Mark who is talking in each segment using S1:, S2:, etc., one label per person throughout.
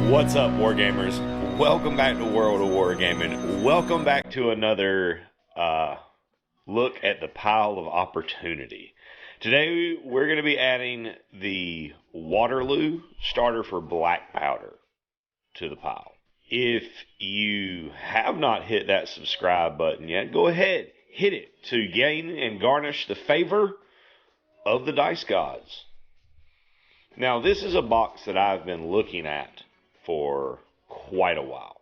S1: What's up, Wargamers? Welcome back to World of Wargaming. Welcome back to another look at the pile of opportunity. Today, we're going to be adding the Waterloo Starter for Black Powder to the pile. If you have not hit that subscribe button yet, go ahead, hit it to gain and garnish the favor of the Dice Gods. Now, this is a box that I've been looking at for quite a while.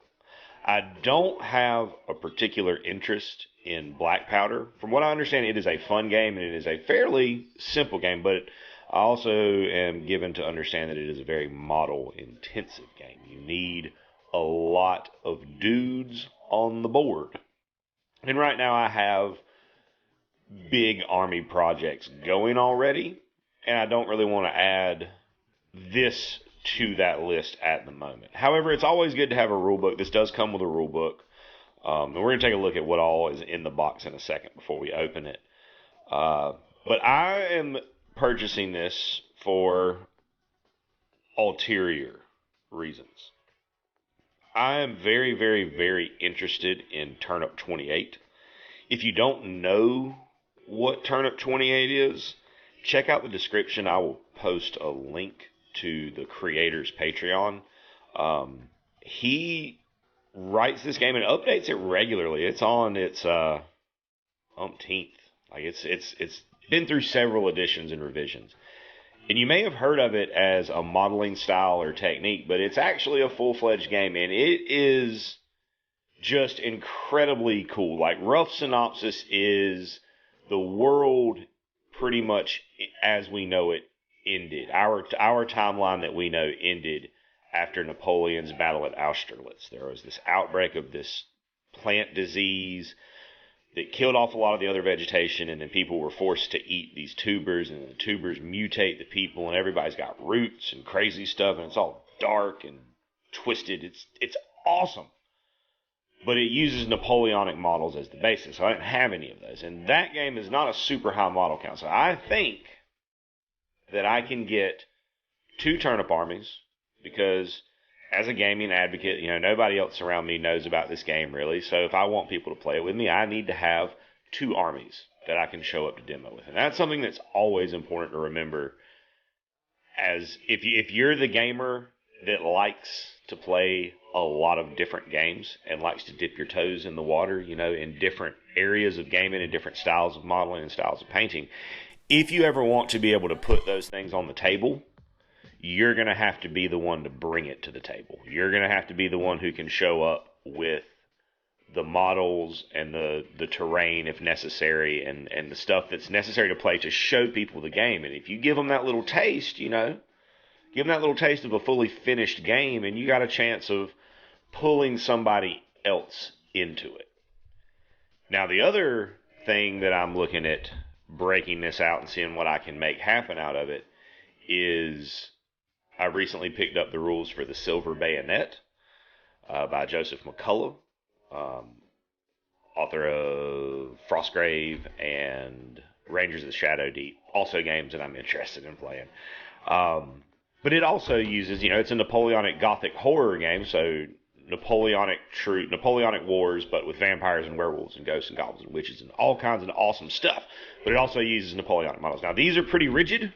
S1: I don't have a particular interest in black powder. From what I understand, it is a fun game and it is a fairly simple game, but I also am given to understand that it is a very model intensive game. You need a lot of dudes on the board. And right now I have big army projects going already, and I don't really want to add this to that list at the moment. However, it's always good to have a rule book. This does come with a rule book. And we're going to take a look at what all is in the box in a second before we open it. But I am purchasing this for ulterior reasons. I am very, very, very interested in Turnip 28. If you don't know what Turnip 28 is, check out the description. I will post a link to the creator's Patreon. He writes this game and updates it regularly. It's on its umpteenth. Like it's been through several editions and revisions. And you may have heard of it as a modeling style or technique, but it's actually a full-fledged game, and it is just incredibly cool. Like, rough synopsis is the world pretty much as we know it ended. Our timeline that we know ended after Napoleon's battle at Austerlitz. There was this outbreak of this plant disease that killed off a lot of the other vegetation, and then people were forced to eat these tubers, and the tubers mutate the people, and everybody's got roots and crazy stuff, and it's all dark and twisted. It's awesome. But it uses Napoleonic models as the basis, so I didn't have any of those. And that game is not a super high model count, so I think that I can get 2 turnip armies, because as a gaming advocate, nobody else around me knows about this game really. So if I want people to play it with me, I need to have 2 armies that I can show up to demo with. And that's something that's always important to remember, as if you're the gamer that likes to play a lot of different games and likes to dip your toes in the water, in different areas of gaming and different styles of modeling and styles of painting. If you ever want to be able to put those things on the table, you're going to have to be the one to bring it to the table. You're going to have to be the one who can show up with the models and the terrain if necessary, and the stuff that's necessary to play to show people the game. And if you give them that little taste, give them that little taste of a fully finished game, and you got a chance of pulling somebody else into it. Now, the other thing that I'm looking at breaking this out and seeing what I can make happen out of it is I recently picked up the rules for the Silver Bayonet by Joseph McCullough, author of Frostgrave and Rangers of the Shadow Deep, also games that I'm interested in playing. But it also uses, it's a Napoleonic Gothic horror game, so Napoleonic wars, but with vampires and werewolves and ghosts and goblins and witches and all kinds of awesome stuff. But it also uses Napoleonic models. Now, these are pretty rigid,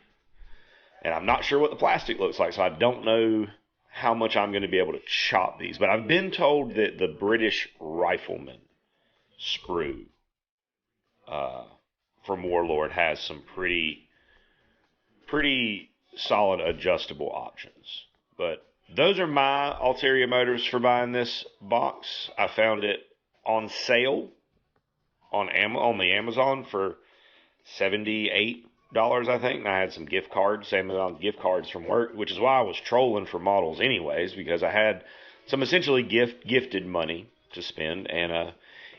S1: and I'm not sure what the plastic looks like, so I don't know how much I'm going to be able to chop these. But I've been told that the British Rifleman sprue from Warlord has some pretty solid adjustable options. But those are my ulterior motives for buying this box. I found it on sale on the Amazon for $78, I think. And I had some gift cards, Amazon gift cards from work, which is why I was trolling for models anyways, because I had some essentially gifted money to spend, and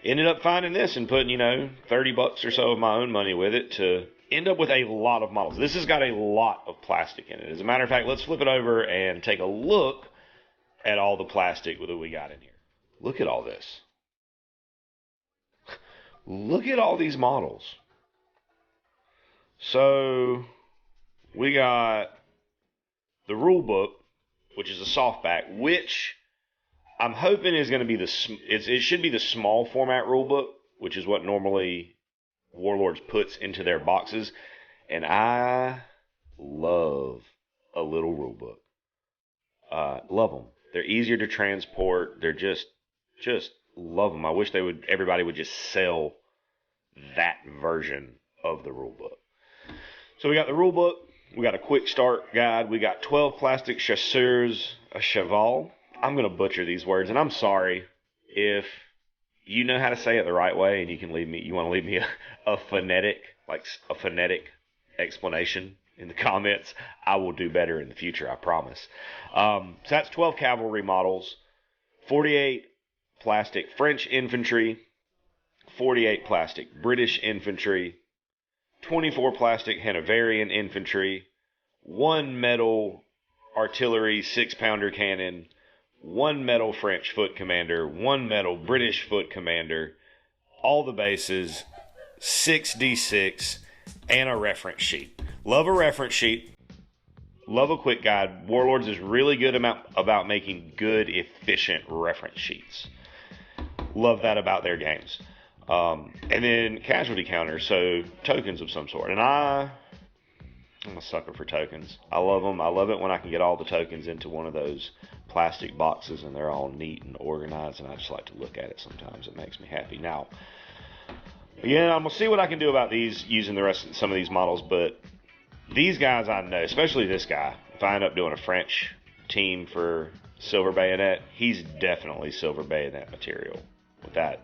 S1: ended up finding this and putting, $30 or so of my own money with it to end up with a lot of models. This has got a lot of plastic in it. As a matter of fact, let's flip it over and take a look at all the plastic that we got in here. Look at all this. Look at all these models. So we got the rule book, which is a softback, which I'm hoping is going to be it should be the small format rule book, which is what normally Warlords puts into their boxes. And I love a little rule book. Love them. They're easier to transport. They're just love them. I wish everybody would just sell that version of the rule book. So we got the rule book. We got a quick start guide. We got 12 plastic chasseurs, a cheval. I'm going to butcher these words, and I'm sorry if you know how to say it the right way, and you want to leave me a phonetic explanation in the comments. I will do better in the future, I promise. So that's 12 cavalry models, 48 plastic French infantry, 48 plastic British infantry, 24 plastic Hanoverian infantry, 1 metal artillery 6-pounder cannon, 1 metal French foot commander, 1 metal British foot commander, all the bases, 6d6, and a reference sheet. Love a reference sheet. Love a quick guide. Warlords is really good about making good, efficient reference sheets. Love that about their games. And then casualty counters, so tokens of some sort. And I'm a sucker for tokens. I love them. I love it when I can get all the tokens into one of those plastic boxes and they're all neat and organized, and I just like to look at it sometimes. It makes me happy. Now, yeah, I'm going to see what I can do about these using some of these models, but these guys I know, especially this guy, if I end up doing a French team for Silver Bayonet, he's definitely Silver Bayonet material. With that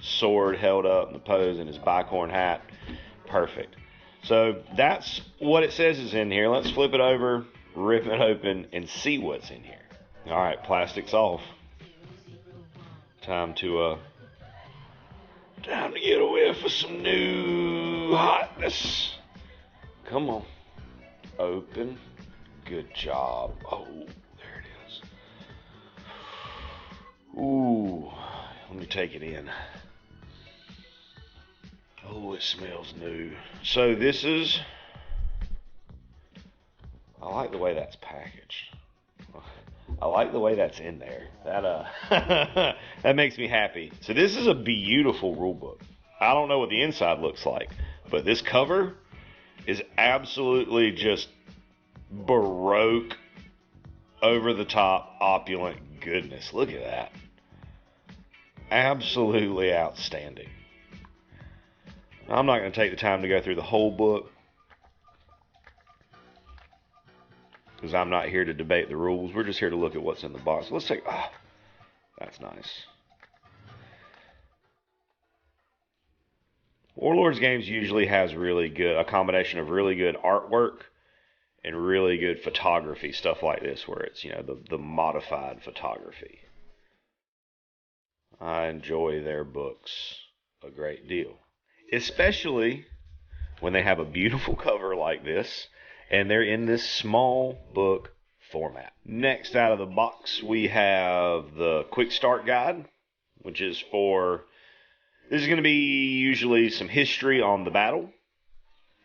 S1: sword held up in the pose and his bicorn hat, perfect. So that's what it says is in here. Let's flip it over, rip it open, and see what's in here. All right, plastic's off. Time to get away for some new hotness. Come on, open. Good job. Oh, there it is. Ooh, let me take it in. Oh, it smells new. So this is, I like the way that's packaged. I like the way that's in there. That that makes me happy. So this is a beautiful rule book. I don't know what the inside looks like, but this cover is absolutely just Baroque, over the top, opulent goodness. Look at that. Absolutely outstanding. I'm not going to take the time to go through the whole book, because I'm not here to debate the rules. We're just here to look at what's in the box. Let's take, that's nice. Warlords Games usually has a combination of really good artwork and really good photography, stuff like this, where it's, the modified photography. I enjoy their books a great deal, especially when they have a beautiful cover like this and they're in this small book format. Next out of the box, we have the quick start guide, which is this is going to be usually some history on the battle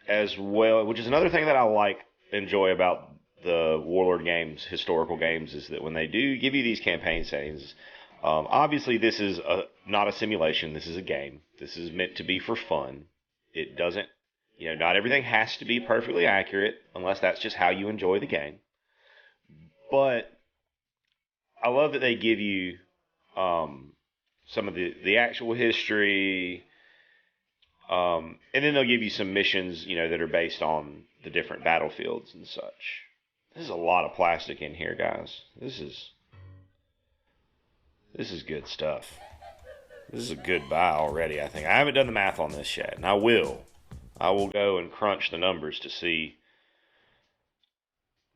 S1: as well, which is another thing that I enjoy about the Warlord Games, historical games, is that when they do give you these campaign settings, obviously this is not a simulation, this is a game. This is meant to be for fun. It doesn't, not everything has to be perfectly accurate unless that's just how you enjoy the game. But I love that they give you some of the actual history, and then they'll give you some missions, that are based on the different battlefields and such. There's a lot of plastic in here, guys. This is good stuff. This is a good buy already, I think. I haven't done the math on this yet, and I will. I will go and crunch the numbers to see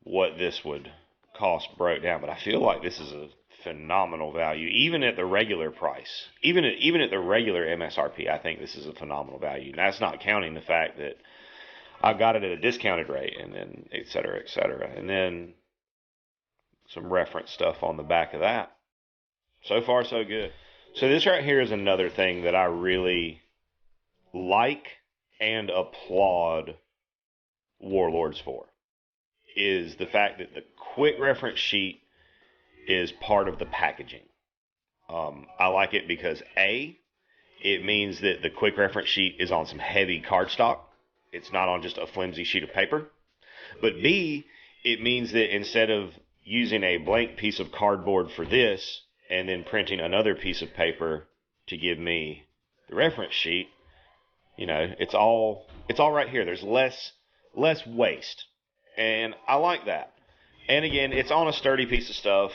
S1: what this would cost broke down. But I feel like this is a phenomenal value, even at the regular price. Even at the regular MSRP, I think this is a phenomenal value. And that's not counting the fact that I got it at a discounted rate, and then et cetera, and then some reference stuff on the back of that. So far, so good. So this right here is another thing that I really like and applaud Warlords for, is the fact that the quick reference sheet is part of the packaging. I like it because A, it means that the quick reference sheet is on some heavy cardstock. It's not on just a flimsy sheet of paper. But B, it means that instead of using a blank piece of cardboard for this and then printing another piece of paper to give me the reference sheet, you know, it's all right here. There's less waste. And I like that. And again, it's on a sturdy piece of stuff.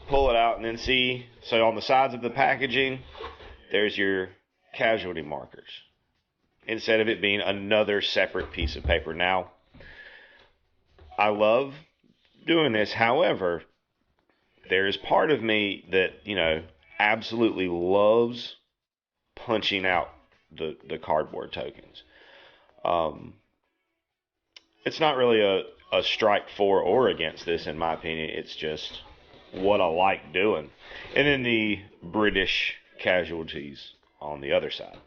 S1: Pull it out and then see. So on the sides of the packaging, there's your casualty markers, instead of it being another separate piece of paper. Now, I love doing this. However, there is part of me that, you know, absolutely loves punching out the cardboard tokens. It's not really a strike for or against this, in my opinion. It's just what I like doing. And then the British casualties on the other side,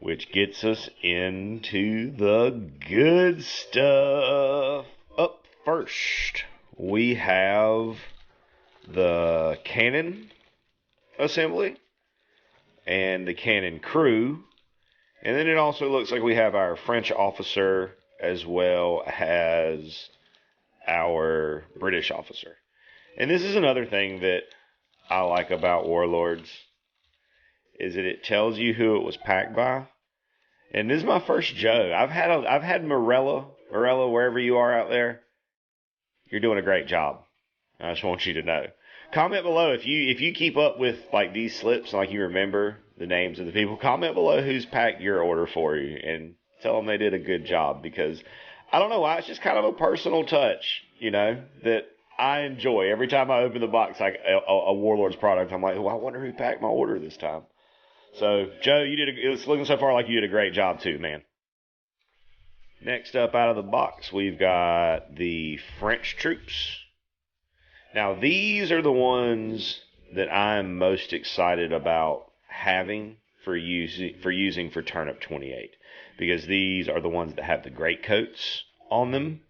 S1: which gets us into the good stuff. Up first, we have the cannon assembly and the cannon crew. And then it also looks like we have our French officer as well as our British officer. And this is another thing that I like about Warlords, is that it tells you who it was packed by. And this is my first Joe. I've had Morella, wherever you are out there. You're doing a great job. I just want you to know. Comment below if you keep up with like these slips, like you remember the names of the people. Comment below who's packed your order for you and tell them they did a good job, because I don't know why, it's just kind of a personal touch, you know, that I enjoy. Every time I open the box, like a Warlords product, I'm like, well, I wonder who packed my order this time. So, Joe, it's looking so far like you did a great job too, man. Next up out of the box, we've got the French troops. Now, these are the ones that I'm most excited about having for using for Turnip 28, because these are the ones that have the great coats on them,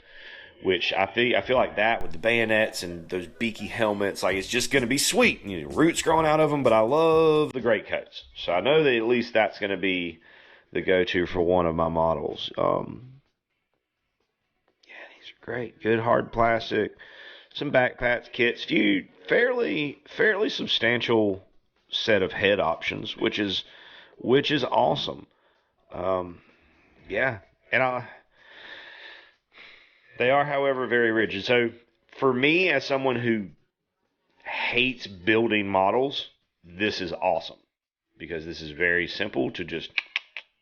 S1: which I feel like that with the bayonets and those beaky helmets, like it's just going to be sweet. You know, roots growing out of them, but I love the great coats. So I know that at least that's going to be the go-to for one of my models. Yeah, these are great. Good hard plastic. Some backpacks, kits, few fairly substantial set of head options, which is awesome. Yeah, and they are, however, very rigid. So for me, as someone who hates building models, this is awesome, because this is very simple to just,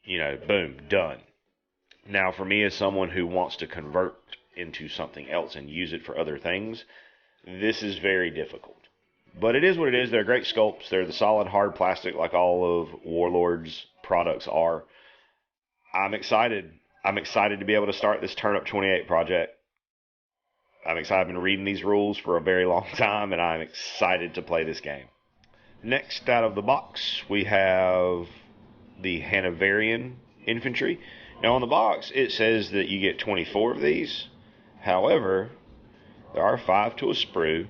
S1: you know, boom, done. Now, for me, as someone who wants to convert into something else and use it for other things, this is very difficult. But it is what it is. They're great sculpts. They're the solid hard plastic like all of Warlord's products are. I'm excited. I'm excited to be able to start this Turnip 28 project. I'm excited. I've been reading these rules for a very long time, and I'm excited to play this game. Next out of the box, we have the Hanoverian infantry. Now on the box, it says that you get 24 of these. However, there are 5 to a sprue.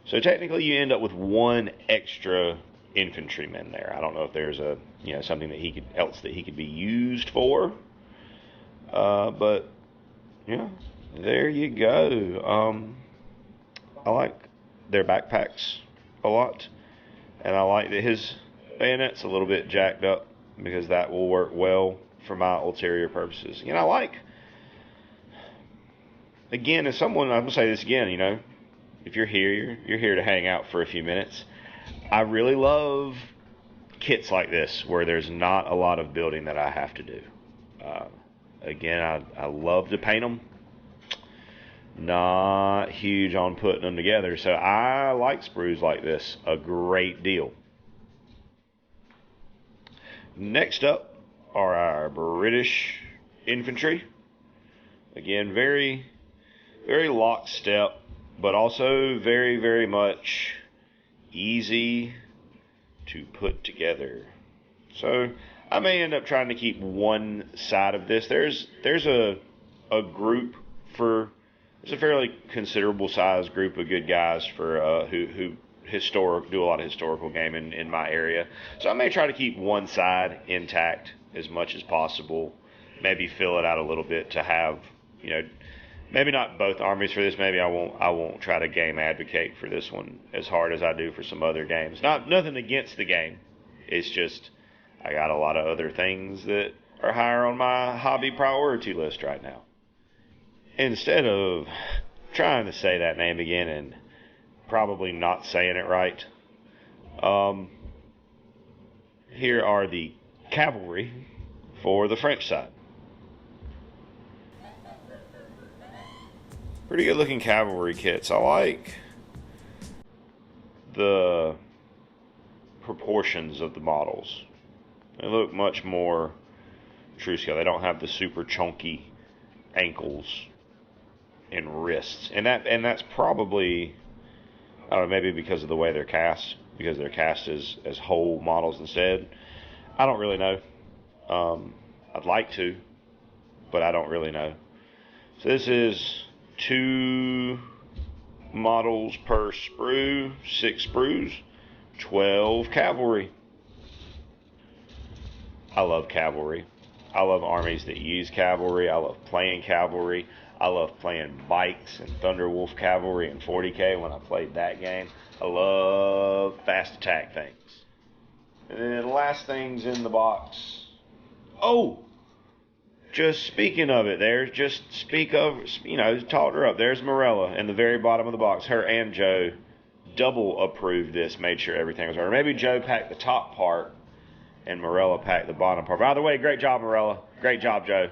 S1: So technically you end up with 1 extra infantryman there. I don't know if there's something that he could be used for. But yeah, there you go. I like their backpacks a lot, and I like that his bayonet's a little bit jacked up, because that will work well for my ulterior purposes. You know, again, as someone, I'm gonna say this again, you know, if you're here, you're here to hang out for a few minutes. I really love kits like this where there's not a lot of building that I have to do. Again, I love to paint them. Not huge on putting them together, so I like sprues like this a great deal. Next up are our British infantry. Again, very, very lockstep, but also very, very much easy to put together. So I may end up trying to keep one side of this. There's a group for, there's a fairly considerable sized group of good guys for who do a lot of historical gaming in my area. So I may try to keep one side intact as much as possible. Maybe fill it out a little bit to have, maybe not both armies for this. Maybe I won't try to game advocate for this one as hard as I do for some other games. Nothing against the game. It's just I got a lot of other things that are higher on my hobby priority list right now. Instead of trying to say that name again and probably not saying it right, here are the cavalry for the French side. Pretty good looking cavalry kits. I like the proportions of the models. They look much more true scale. They don't have the super chunky ankles and wrists. And that's probably, I don't know, maybe because of the way they're cast, because they're cast as whole models instead. I don't really know. I'd like to, but I don't really know. So this is 2 models per sprue, 6 sprues, 12 cavalry. I love cavalry. I love armies that use cavalry. I love playing cavalry. I love playing bikes and Thunderwolf cavalry in 40K when I played that game. I love fast attack things. And then the last things in the box. Oh! Just speaking of it, talked her up. There's Morella in the very bottom of the box. Her and Joe double approved this, made sure everything was right. Or maybe Joe packed the top part and Morella packed the bottom part. By the way, great job, Morella. Great job, Joe.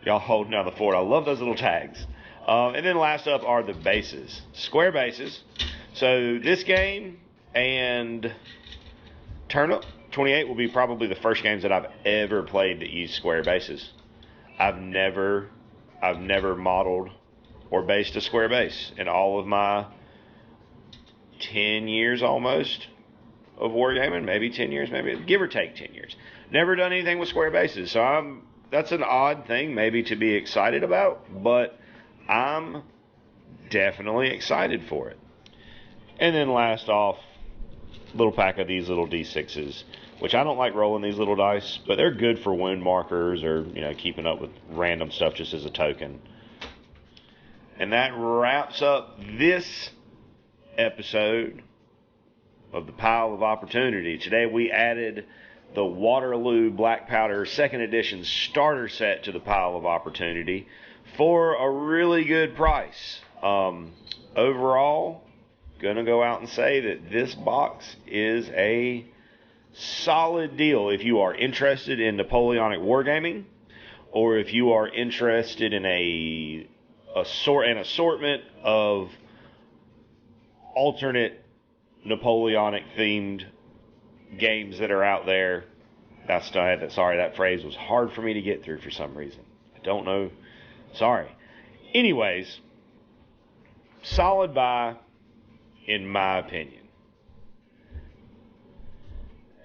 S1: Y'all holding down the fort. I love those little tags. And then last up are the bases. Square bases. So this game and Turnip 28 will be probably the first games that I've ever played that use square bases. I've never modeled or based a square base in all of my 10 years almost of wargaming, maybe 10 years, maybe give or take 10 years. Never done anything with square bases, so that's an odd thing maybe to be excited about, but I'm definitely excited for it. And then last off, little pack of these little D6s, which I don't like rolling these little dice, but they're good for wound markers or, keeping up with random stuff just as a token. And that wraps up this episode of the Pile of Opportunity. Today we added the Waterloo Black Powder 2nd Edition starter set to the Pile of Opportunity for a really good price. Overall, gonna go out and say that this box is a solid deal if you are interested in Napoleonic wargaming, or if you are interested in an assortment of alternate Napoleonic themed games that are out there. That phrase was hard for me to get through for some reason. I don't know. Sorry. Anyways, solid buy in my opinion.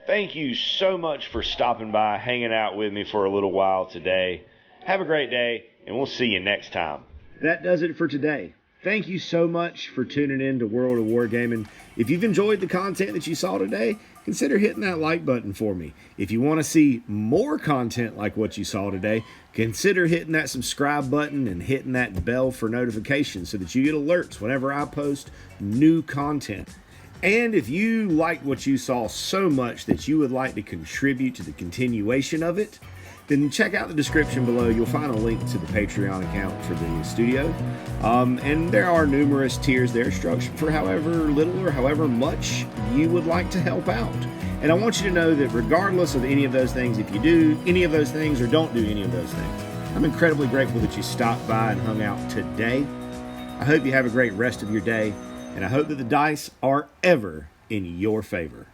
S1: Thank you so much for stopping by, hanging out with me for a little while today. Have a great day, and we'll see you next time. That does it for today. Thank you so much for tuning in to World of Wargaming. If you've enjoyed the content that you saw today, consider hitting that like button for me. If you want to see more content like what you saw today, consider hitting that subscribe button and hitting that bell for notifications so that you get alerts whenever I post new content. And if you liked what you saw so much that you would like to contribute to the continuation of it, then check out the description below. You'll find a link to the Patreon account for the studio. And there are numerous tiers there structured for however little or however much you would like to help out. And I want you to know that regardless of any of those things, if you do any of those things or don't do any of those things, I'm incredibly grateful that you stopped by and hung out today. I hope you have a great rest of your day, and I hope that the dice are ever in your favor.